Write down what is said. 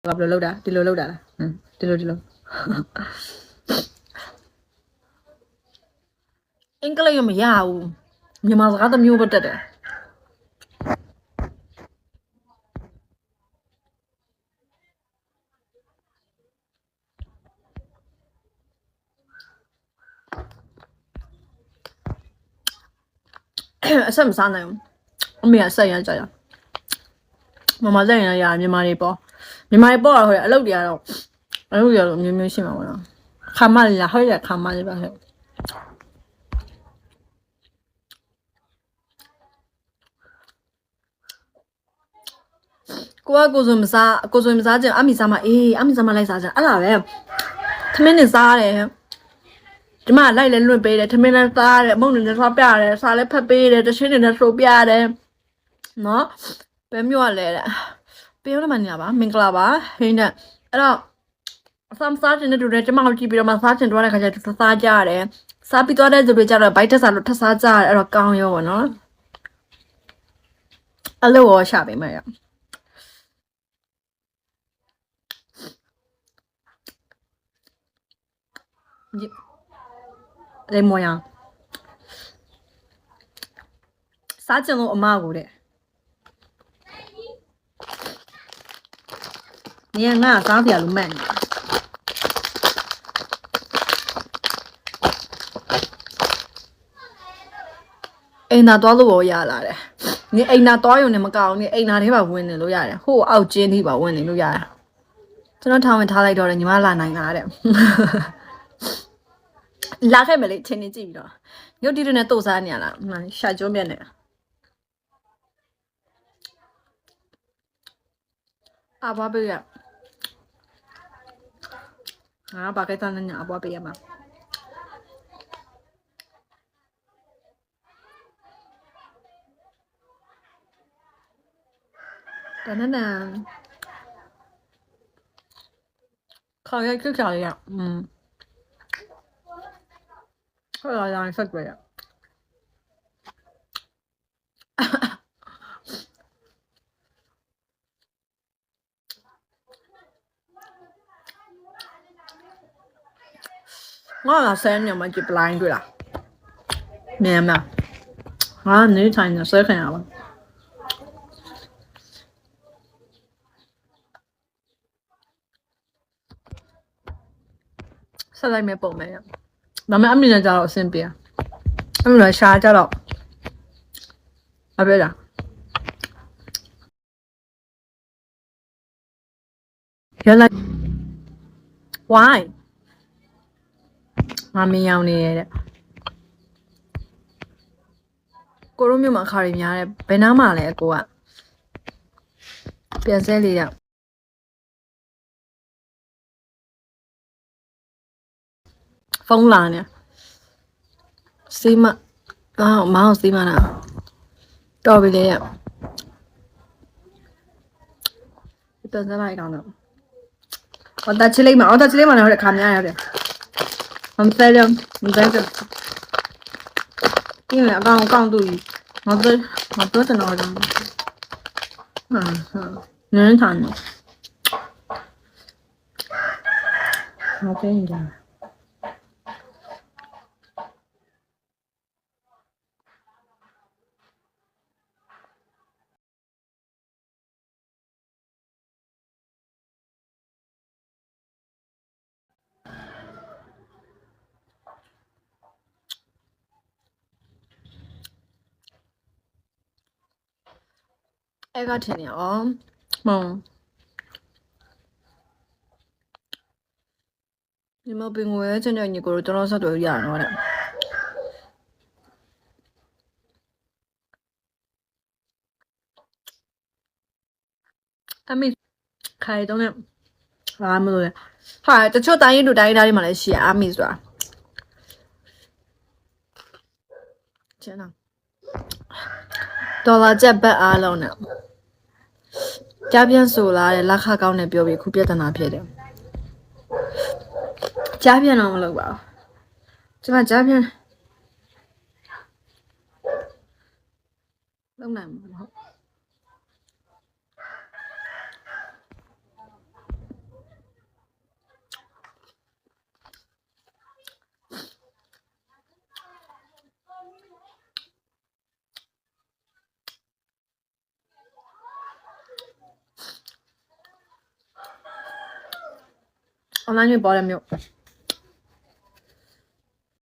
ဘယ်လိုလုပ်တာဒီလိုလုပ်တာလားဒီလိုအင်္ဂလိပ်မရဘူးမြန်မာစကားတစ်မျိုးပဲတက်တယ်အဆက်မစားနိုင်ဘူးအမေကဆက်ရကြရမမဆက်ရရမြန်မာတွေပေါ့တော့ဟိုအလုပ်တွေကတော့အမျိုးမျိုးရှိမှာပေါ့နော်ခါမလေးလားဟိုရခါမလေးပါဟဲ့ကိုဆိုမစားကြအမိစားမအမိစားမလိုက်စားကြအဲ့ဒါပဲသမင်းနဲ့စားတယ်ဒီမှာလိုက်လဲလွတ်ပေးတယ်သမင်းနဲ့စားတယ်မုံနဲ့စားပြတယ်စားလဲဖက်ပေးတယ်တချင်းနဲ့ဆိုပြတယ်နော်ဘယ်မျိုးလဲပြောရမှနေပါမင်္ဂလာပါဟင်းနဲ့အဲ့တော့အစမ်းစားချင်တဲ့တူတယ်ကျမကိုကြည့်ပြီးတော့မှစားချင်တော့တဲ့ခါကျတော့စားကြရတယ်စားပြီးတော့တဲ့သူတွေကျတော့ဘိုက်တက်စားလို့ထပ်စားကြရတယ်အဲ့တော့ကောင်းရောပေါ့နော်အဲ့လိုရောရှာပေးမယ်ရလေမောရစားချင်လို့အမကိုတဲ့你看俺啥别路买呢？哎，那多少我压来的？你哎那多用那么高？你哎那地方问的路压的，好澳洲地方问的路压的。这种他们他来着的，你妈哪拿的？拉开没嘞？前年记不着，有的人呢都3年了，下酒面的。阿爸贝呀。把cái tên nhỏ bỏ bia mà cho nên là thôi cái trời ạ thôi là sao vậy ạ ngon là sen nhưng mà chụp lại rồi là mềm nè nếu thành là sẽ nào sao đây mẹ bộ mẹ mà mẹ ăn mình là cho xem bia ăn là xa cho đâu à biết à原来 why ငါမင်းရောင်နေရတဲ့ကိုတို့မြို့မှာခါရီများတယ်ဘယ်နားမှာလဲကိုကပြန်စဲလေးရဖုန်းလာနေစီမမောင်စီမနာတော်ပြီလေရပြန်စဲလိုက်တော့တော့我打起来嘛，我打起来嘛，然后就看见了的。我们在这，因为刚读语，我多着呢，好像。人谈的。我跟你讲。အဲ့ကထင်နေအောင်ဒီမပင်ကိုရဲ့ချင်တဲ့ညီကိုတို့တော်ဆက်တွေ့ရတော့တဲ့အမေခိုင်တော့နဲ့ဘာမလို့လဲဟာတချို့တိုင်းရင်တို့တိုင်းသားတွေမှာလည်းရှိရအမေဆိုတာကျန်ဒေါ်လာကျပ်ဘတ်အားလုံးနဲ့ကြားပြန်ဆိုလာတဲ့လက်ခကောင်းနဲ့ပြောပြီးခုပြဿနာဖြစ်တယ်ကြားပြန်တော့မလုပ်ပါဘူးကျွန်မကြားပြန်လုပ်နိုင်မှာမဟုတ် online မျိုးပေါ်တယ်မျိုး